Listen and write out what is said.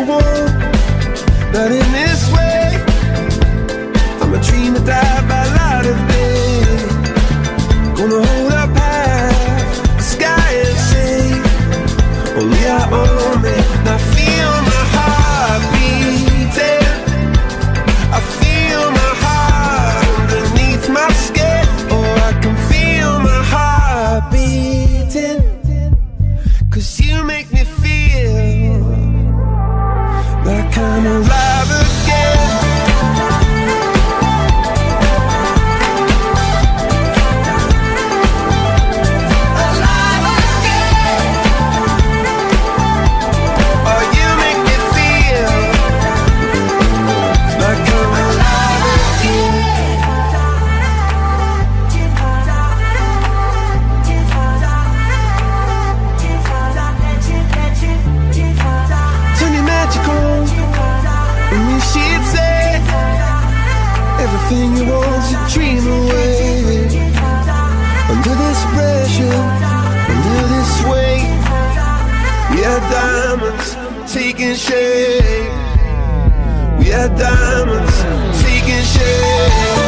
won't, not in this way. I'm a dream that died by light of day. Gonna hold up high, the sky and say, only I own it. And I feel my heart beating, I feel my heart underneath my skin. Oh, I can feel my heart beating, 'cause you make me feel like I'm alive again. Everything you want to dream away. Under this pressure, under this weight, we are diamonds taking shape. We are diamonds taking shape.